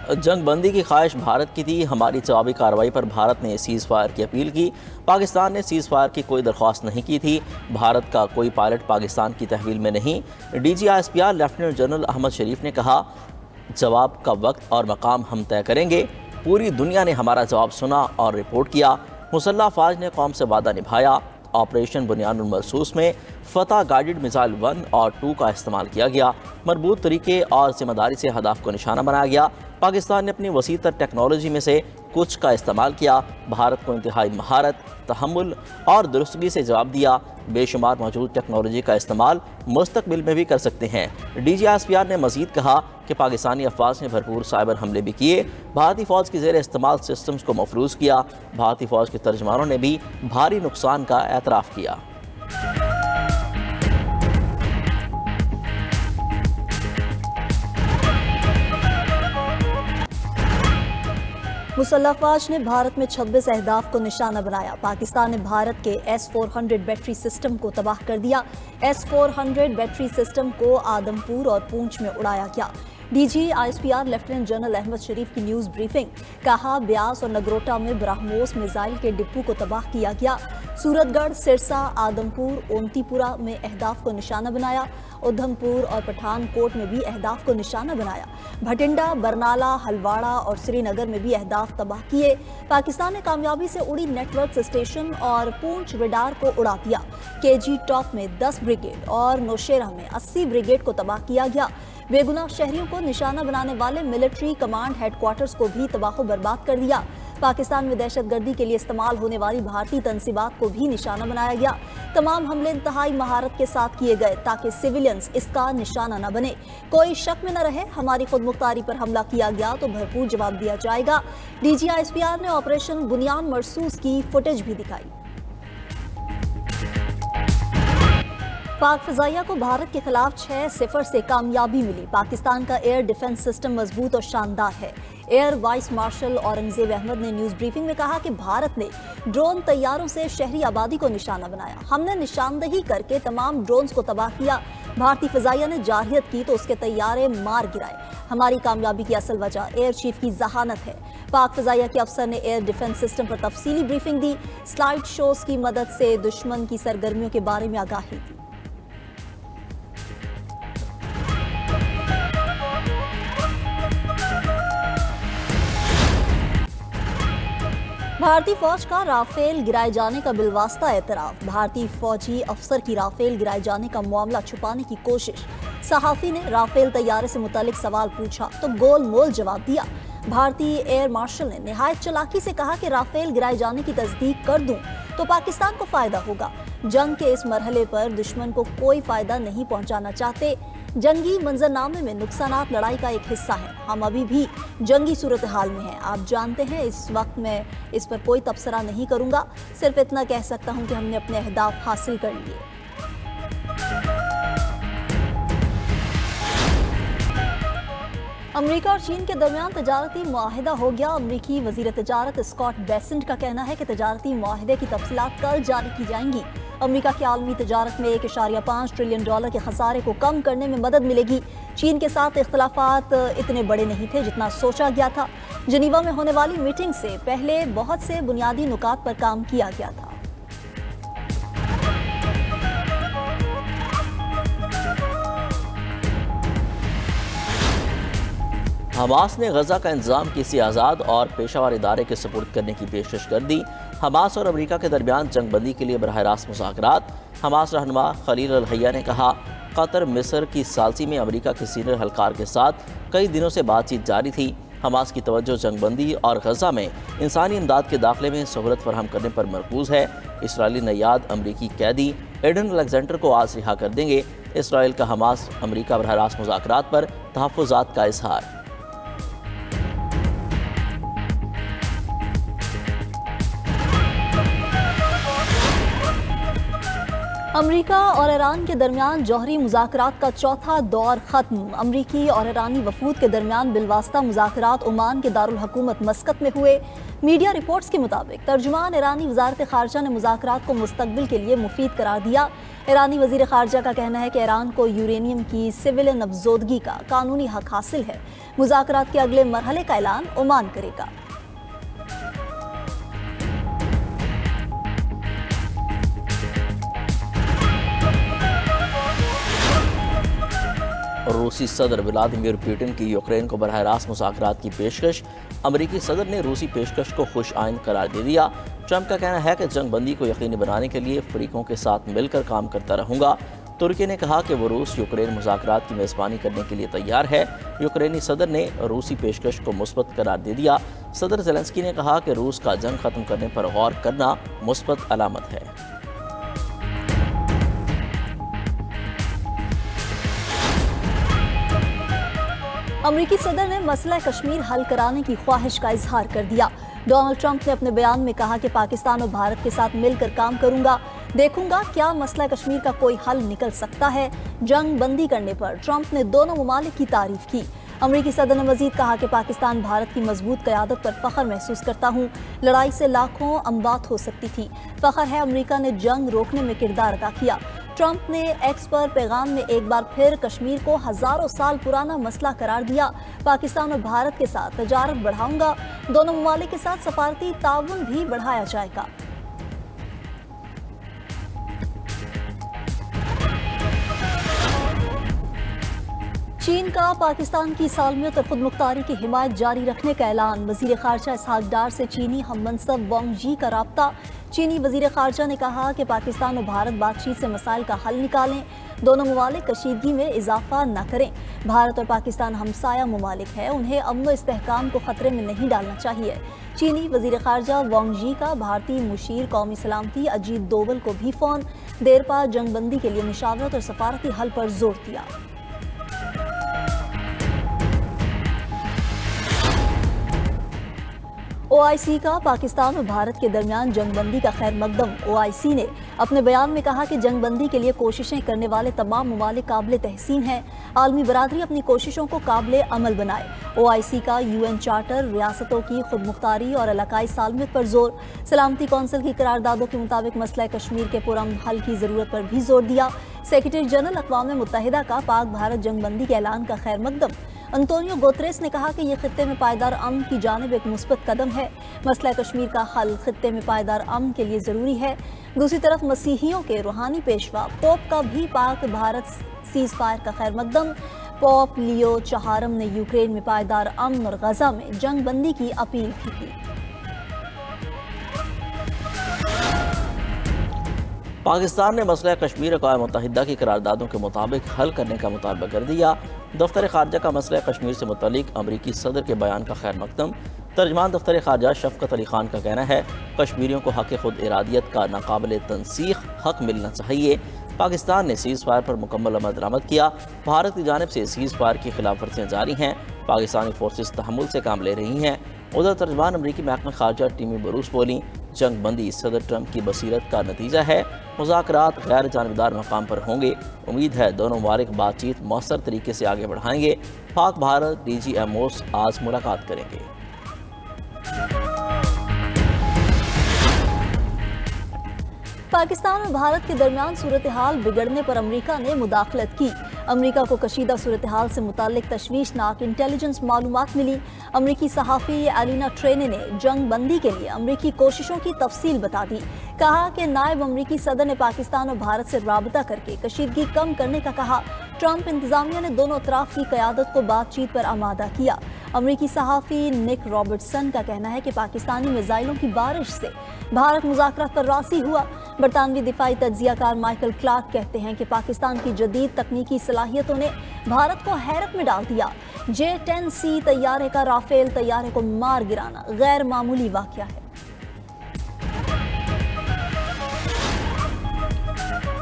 जंगबंदी की ख्वाहिश भारत की थी। हमारी जवाबी कार्रवाई पर भारत ने सीज़ फायर की अपील की। पाकिस्तान ने सीज़ फायर की कोई दरख्वास्त नहीं की थी। भारत का कोई पायलट पाकिस्तान की तहवील में नहीं। DGISPR लेफ्टिनेंट जनरल अहमद शरीफ ने कहा, जवाब का वक्त और मकाम हम तय करेंगे। पूरी दुनिया ने हमारा जवाब सुना और रिपोर्ट किया। मुसल्लह अफवाज ने कौम से वादा निभाया। ऑपरेशन बुनियानुल मरसूस में फतह गाइडेड मिसाइल 1 और 2 का इस्तेमाल किया गया। मरबूत तरीके और जिम्मेदारी से हदफ को निशाना बनाया गया। पाकिस्तान ने अपनी वसी तर टेक्नोलॉजी में से कुछ का इस्तेमाल किया। भारत को इंतहाई महारत, तहम्मुल और दुरुस्तगी से जवाब दिया। बेशुमार मौजूद टेक्नोलॉजी का इस्तेमाल मुस्तकबिल में भी कर सकते हैं। DGISPR ने मजीद कहा कि पाकिस्तानी अफवाज ने भरपूर साइबर हमले भी किए। भारतीय फ़ौज की ज़ेर इस्तेमाल सिस्टम्स को मफरूज़ किया। भारतीय फ़ौज के तर्जमानों ने भी भारी नुकसान का एतराफ़ किया। मुसल्लह अफवाज ने भारत में 26 अहदाफ को निशाना बनाया। पाकिस्तान ने भारत के S-400 बैटरी सिस्टम को तबाह कर दिया। S-400 बैटरी सिस्टम को आदमपुर और पूंछ में उड़ाया गया। DGISPR लेफ्टिनेंट जनरल अहमद शरीफ की न्यूज़ ब्रीफिंग। कहा, ब्यास और नगरोटा में ब्रह्मोस मिसाइल के डिपो को तबाह किया गया। सूरतगढ़, सिरसा, आदमपुर, ओंतीपुरा में अहदाफ को निशाना बनाया। उधमपुर और पठानकोट में भी अहदाफ को निशाना बनाया। भटिंडा, बरनाला, हलवाड़ा और श्रीनगर में भी अहदाफ तबाह किए। पाकिस्तान ने कामयाबी से उड़ी नेटवर्क स्टेशन और पूंछ रडार को उड़ा दिया। KG टॉप में 10 ब्रिगेड और नौशेरा में 80 ब्रिगेड को तबाह किया गया। बेगुनाह शहरियों को निशाना बनाने वाले मिलिट्री कमांड हेडक्वार्टर्स को भी तबाह बर्बाद कर दिया। पाकिस्तान में दहशतगर्दी के लिए इस्तेमाल होने वाली भारतीय तंसीबात को भी निशाना बनाया गया। तमाम हमले इंतहाई महारत के साथ किए गए ताकि सिविलियंस इसका निशाना न बने। कोई शक में न रहे, हमारी खुद मुख्तारी पर हमला किया गया तो भरपूर जवाब दिया जाएगा। DGISPR ने ऑपरेशन बुनियान मरसूस की फुटेज भी दिखाई। पाक फ़िज़ाइया को भारत के खिलाफ 6-0 से कामयाबी मिली। पाकिस्तान का एयर डिफेंस सिस्टम मजबूत और शानदार है। Air vice marshal Aurangzeb Ahmed ने न्यूज़ ब्रीफिंग में कहा कि भारत ने ड्रोन तैयारों से शहरी आबादी को निशाना बनाया। हमने निशानदही करके तमाम ड्रोन्स को तबाह किया। भारतीय फ़िज़ाइया ने जारहियत की तो उसके तैयारे मार गिराए। हमारी कामयाबी की असल वजह एयर चीफ की जहानत है। पाक फ़िज़ाइया के अफसर ने एयर डिफेंस सिस्टम पर तफसीली ब्रीफिंग दी। स्लाइड शोज़ की मदद से दुश्मन की सरगर्मियों के बारे में आगाही दी। भारतीय फौज का राफेल गिराए जाने का बिलवास्ता एतराफ। भारतीय फौजी अफसर की राफेल गिराए जाने का मामला छुपाने की कोशिश। सहाफ़ी ने राफेल तैयारे से मुतालिक सवाल पूछा तो गोल मोल जवाब दिया। भारतीय एयर मार्शल ने निहायत चालाकी से कहा कि राफेल गिराए जाने की तस्दीक कर दूं तो पाकिस्तान को फायदा होगा। जंग के इस मरहले पर दुश्मन को कोई फायदा नहीं पहुंचाना चाहते। जंगी मंजरनामे में नुकसानात लड़ाई का एक हिस्सा है। हम अभी भी जंगी सूरत हाल में हैं। आप जानते हैं, इस वक्त मैं इस पर कोई तबसरा नहीं करूंगा। सिर्फ इतना कह सकता हूं कि हमने अपने अहदाफ हासिल कर लिए। अमेरिका और चीन के दरमियान तजारती मुआहिदा हो गया। अमेरिकी वजीर तजारत स्कॉट बेसेंट का कहना है कि तजारती मुआहिदे की तफसीलात कल जारी की जाएंगी। अमेरिका की आलमी तजारत में $1.5 ट्रिलियन के खसारे को कम करने में मदद मिलेगी। चीन के साथ इख्तलाफात इतने बड़े नहीं थे जितना सोचा गया था। जनीवा में होने वाली मीटिंग से पहले बहुत से बुनियादी नुकात पर काम किया गया था। हमास ने गजा का इंतजाम किसी आज़ाद और पेशावर इदारे के सुपुर्द करने की पेशकश कर दी। हमास और अमेरिका के दरमियान जंगबंदी के लिए बरह रास्त मुज़ाकरात। हमास रहनुमा खलील अल हैया ने कहा, कतर मिस्र की सालसी में अमेरिका के सीनियर हलकार के साथ कई दिनों से बातचीत जारी थी। हमास की तवज्जो जंगबंदी और गजा में इंसानी इमदाद के दाखिले में सहूलत फराहम करने पर मरकूज है। इसराइली नैयाद अमरीकी कैदी एडन अलेक्जेंडर को आज रिहा कर देंगे। इसराइल का हमास अमरीका बरह रास्त मुज़ाकरात पर तहफ़्फ़ुज़ात का इजहार। अमेरिका और ईरान के दरमियान जौहरी मुज़ाकरात का चौथा दौर खत्म। अमेरिकी और ईरानी वफूद के दरमियान बिलवास्ता मुज़ाकरात ओमान के दारुल हुकूमत मस्कत में हुए। मीडिया रिपोर्ट्स के मुताबिक तर्जुमान ईरानी वज़ारत ख़ारजा ने मुज़ाकरात को मुस्तक़बिल के लिए मुफीद करार दिया। ईरानी वज़ीर ख़ारजा का कहना है कि ईरान को यूरेनियम की सिविलियन अफजोदगी का कानूनी हक हासिल है। मुज़ाकरात के अगले मरहले का ऐलान ओमान करेगा। रूसी सदर व्लादिमीर पुतिन की यूक्रेन को बरह रास्त मुज़ाकरात की पेशकश। अमरीकी सदर ने रूसी पेशकश को खुश आइंद करार दे दिया। ट्रंप का कहना है कि जंग बंदी को यकीनी बनाने के लिए फरीकों के साथ मिलकर काम करता रहूंगा। तुर्की ने कहा कि वो रूस यूक्रेन मुज़ाकरात की मेज़बानी करने के लिए तैयार है। यूक्रेनी सदर ने रूसी पेशकश को मुस्बत करार दे दिया। सदर ज़ेलेंस्की ने कहा कि रूस का जंग ख़त्म करने पर गौर करना मुस्बत अलामत है। अमरीकी सदर ने मसला कश्मीर हल कराने की ख्वाहिश का इजहार कर दिया। डोनाल्ड ट्रंप ने अपने बयान में कहा कि पाकिस्तान और भारत के साथ मिलकर काम करूंगा, देखूंगा क्या मसला कश्मीर का कोई हल निकल सकता है। जंग बंदी करने पर ट्रंप ने दोनों ममालिक की तारीफ की। अमरीकी सदर ने मजीद कहा कि पाकिस्तान भारत की मजबूत क़यादत पर फ़ख्र महसूस करता हूँ। लड़ाई से लाखों अमवात हो सकती थी, फ़ख्र है अमरीका ने जंग रोकने में किरदार अदा किया। ट्रंप ने एक्स पर पैगाम में एक बार फिर कश्मीर को हज़ारों साल पुराना मसला करार दिया। पाकिस्तान और भारत के साथ तजारत बढ़ाऊंगा, दोनों ममालिक के साथ सफारती ताउन भी बढ़ाया जाएगा। चीन का पाकिस्तान की सालमियत और खुद मुख्तारी की हिमायत जारी रखने का ऐलान। वज़ीर ख़ारजा इसहाक डार से चीनी हम मनसब वांग जी का राब्ता। चीनी वज़ीर ख़ारजा ने कहा कि पाकिस्तान और भारत बातचीत से मसाइल का हल निकालें, दोनों ममालिक कशीदगी में इजाफा न करें। भारत और पाकिस्तान हमसाया ममालिक है, उन्हें अमन व इस्तेहकाम को ख़तरे में नहीं डालना चाहिए। चीनी वज़ीर ख़ारजा वांग जी का भारतीय मुशीर कौमी सलामती अजीत डोवल को भी फ़ोन। देर पा जंगबंदी के लिए मुशावरत और सफारती हल पर जोर दिया। OIC का पाकिस्तान और भारत के दरमियान जंगबंदी का खैर मकदम। OIC ने अपने बयान में कहा कि जंगबंदी के लिए कोशिशें करने वाले तमाम ममालिक काबिल तहसीन हैं। आलमी बरादरी अपनी कोशिशों को काबिल अमल बनाए। OIC का UN चार्टर, रियासतों की खुद मुख्तारी और इलाकाई सालमियत पर जोर। सलामती कौंसिल की करारदादों के मुताबिक मसला कश्मीर के पुरअमन हल की ज़रूरत पर भी जोर दिया। सेक्रेटरी जनरल अक़वाम मुत्तहिदा का पाक भारत जंगबंदी के ऐलान का खैर मकदम। अंतोनियो गुतेरेस ने कहा कि यह खित्ते में पायदार अमन की जानिब एक मुस्बत कदम है। मसला कश्मीर का हल खित्ते में पायदार अमन के लिए ज़रूरी है। दूसरी तरफ मसीहियों के रूहानी पेशवा पोप का भी पाक भारत सीज़ फायर का खैर मकदम। पोप लियो चहारम ने यूक्रेन में पायदार अमन और गजा में जंग बंदी की अपील भी की। पाकिस्तान ने मसला कश्मीर अक़वाम मुत्तहिदा की करारदादों के मुताबिक हल करने का मुतालबा कर दिया। दफ्तर ख़ारजा का मसला कश्मीर से मुतल्लिक अमरीकी सदर के बयान का खैर मकदम। तर्जमान दफ्तर ख़ारजा शफ़क़त अली ख़ान का कहना है, कश्मीरियों को हक़ खुद इरादियत का नाकाबिल तनसीख हक़ मिलना चाहिए। पाकिस्तान ने सीज़ फायर पर मुकम्मल अमल दरामद किया। भारत की जानिब से सीज़ फायर की खिलाफ वर्जियाँ जारी हैं। पाकिस्तानी फोर्सेस तहम्मुल से काम ले रही हैं। उधर तर्जमान अमरीकी महकमा ख़ारजा टीमी बरूस बोली, जंग बंदी सदर ट्रंप की बसीरत का नतीजा है। मुज़ाकरात गैर जानिबदार मकाम पर होंगे। उम्मीद है दोनों ममालिक बातचीत मौसर तरीके से आगे बढ़ाएंगे। पाक भारत DGMOs आज मुलाकात करेंगे। पाकिस्तान और भारत के दरमियान सूरत हाल बिगड़ने पर अमरीका ने मुदाखलत की। अमरीका को कशीदा सूरत हाल से मुताल्लिक तशवीशनाक इंटेलिजेंस मालूमात मिली। अमरीकी सहाफ़ी एलिना ट्रेने ने जंग बंदी के लिए अमरीकी कोशिशों की तफसील बता दी। कहा कि नायब अमरीकी सदर ने पाकिस्तान और भारत से राबता करके कशीदगी कम करने का कहा। ट्रंप इंतजामिया ने दोनों अतराफ की क़यादत को बातचीत पर आमादा किया। अमरीकी सहाफ़ी निक रॉबर्टसन का कहना है कि पाकिस्तानी मिसाइलों की बारिश से भारत मुज़ाकरात पर राज़ी हुआ। बरतानवी दिफाई तज्ज़ियाकार माइकल क्लार्क कहते हैं कि पाकिस्तान की जदीद तकनीकी सलाहियतों ने भारत को हैरत में डाल दिया। J-10C तैयारे का राफेल तैयारे को मार गिराना गैर मामूली वाक़या है।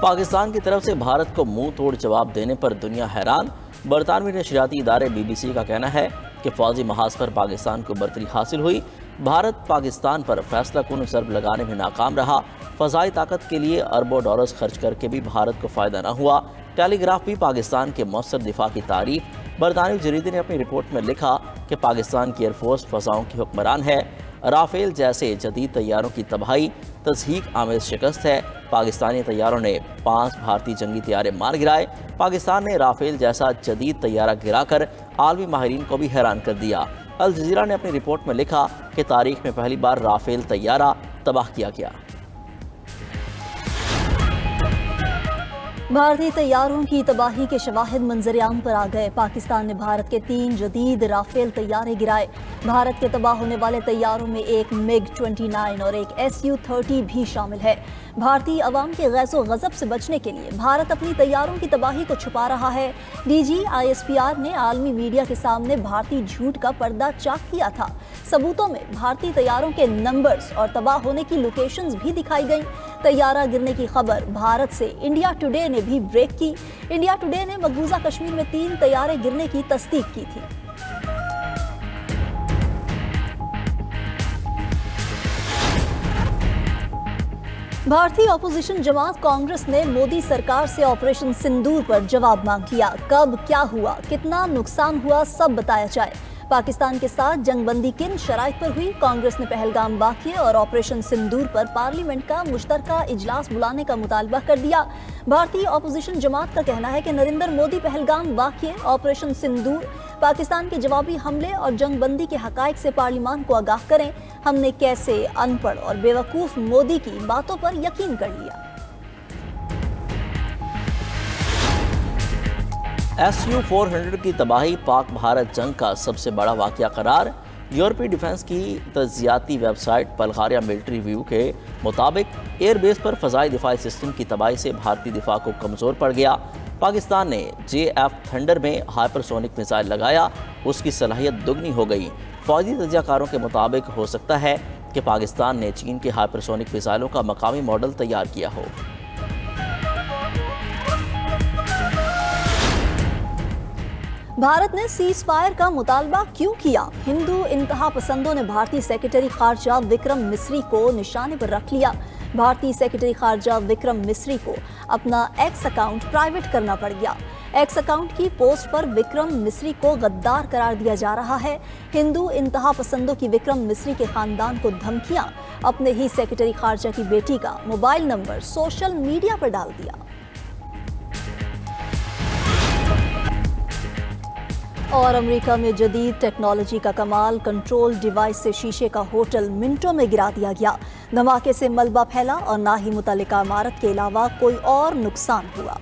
पाकिस्तान की तरफ से भारत को मुंह तोड़ जवाब देने पर दुनिया हैरान। बरतानवी नशरियाती इदारे BBC का कहना है कि फ़ौजी महाज पर पाकिस्तान को बरतरी हासिल हुई। भारत पाकिस्तान पर फैसला कुन ज़रब लगाने में नाकाम रहा। फ़ज़ाई ताकत के लिए अरबों डॉलर्स खर्च करके भी भारत को फ़ायदा न हुआ। टेलीग्राफ भी पाकिस्तान के मौसर दिफा की तारीफ। बरतानवी जरीदे ने अपनी रिपोर्ट में लिखा कि पाकिस्तान की एयरफोर्स फ़ज़ाओं की हुक्मरान है। राफेल जैसे जदीद तैयारों की तबाही तज़हीक आमेज़ शिकस्त है। पाकिस्तानी तैयारों ने 5 भारतीय जंगी तैयारे मार गिराए। पाकिस्तान ने राफेल जैसा जदीद तैयारा गिराकर आलमी माहिरीन को भी हैरान कर दिया। अल जज़ीरा ने अपनी रिपोर्ट में लिखा कि तारीख में पहली बार राफेल तैयारा तबाह किया गया। भारतीय तैयारों की तबाही के शवाहिद मंजर-ए-आम पर आ गए। पाकिस्तान ने भारत के 3 जदीद राफेल तैयारे गिराए। भारत के तबाह होने वाले तैयारों में एक MiG-29 और एक Su-30 भी शामिल है। भारतीय अवाम के गैज़ो गज़ब से बचने के लिए भारत अपनी तैयारों की तबाही को छुपा रहा है। DG ISPR ने आलमी मीडिया के सामने भारतीय झूठ का पर्दा चाक किया था। सबूतों में भारतीय तैयारों के नंबर्स और तबाह होने की लोकेशंस भी दिखाई गई। तैयारा गिरने की खबर भारत से इंडिया टुडे ने भी ब्रेक की। इंडिया टुडे ने मकबूजा कश्मीर में 3 तैयारे गिरने की तस्दीक की थी। भारतीय ऑपोजिशन जमात कांग्रेस ने मोदी सरकार से ऑपरेशन सिंदूर पर जवाब मांग लिया। कब क्या हुआ, कितना नुकसान हुआ, सब बताया जाए। पाकिस्तान के साथ जंगबंदी किन शराइत पर हुई? कांग्रेस ने पहलगाम वाक़ये और ऑपरेशन सिंदूर पर पार्लियामेंट का मुश्तरका इजलास बुलाने का मुतालबा कर दिया। भारतीय ऑपोजिशन जमात का कहना है कि नरेंद्र मोदी पहलगाम वाक़ये, ऑपरेशन सिंदूर, पाकिस्तान के जवाबी हमले और जंगबंदी के हकायक से पार्लियामान को आगाह करें। हमने कैसे अनपढ़ और बेवकूफ़ मोदी की बातों पर यकीन कर लिया। Su-400 की तबाही पाक भारत जंग का सबसे बड़ा वाक़या करार। यूरोपीय डिफेंस की तज्जियाती वेबसाइट बल्गारिया मिलिट्री रिव्यू के मुताबिक एयरबेस पर फ़ज़ाई दिफाई सिस्टम की तबाही से भारतीय दिफा को कमज़ोर पड़ गया। पाकिस्तान ने JF थंडर में हाइपरसोनिक मिसाइल लगाया, उसकी सलाहियत दुगनी हो गई। फ़ौजी तज्जियाकारों के मुताबिक हो सकता है कि पाकिस्तान ने चीन के हाइपरसोनिक मिसाइलों का मकामी मॉडल तैयार किया हो। भारत ने सीज फायर का मुतालबा क्यों किया? हिंदू इंतहा पसंदों ने भारतीय सेक्रेटरी खारजा विक्रम मिस्री को निशाने पर रख लिया। भारतीय सेक्रेटरी खारजा विक्रम मिस्री को अपना एक्स अकाउंट प्राइवेट करना पड़ गया। एक्स अकाउंट की पोस्ट पर विक्रम मिस्री को गद्दार करार दिया जा रहा है। हिंदू इंतहा पसंदों की विक्रम मिस्री के खानदान को धमकियां। अपने ही सेक्रेटरी खारजा की बेटी का मोबाइल नंबर सोशल मीडिया पर डाल दिया। और अमेरिका में जदीद टेक्नोलॉजी का कमाल, कंट्रोल डिवाइस से शीशे का होटल मिनटों में गिरा दिया गया। धमाके से मलबा फैला और ना ही मुतल्लिका इमारत के अलावा कोई और नुकसान हुआ।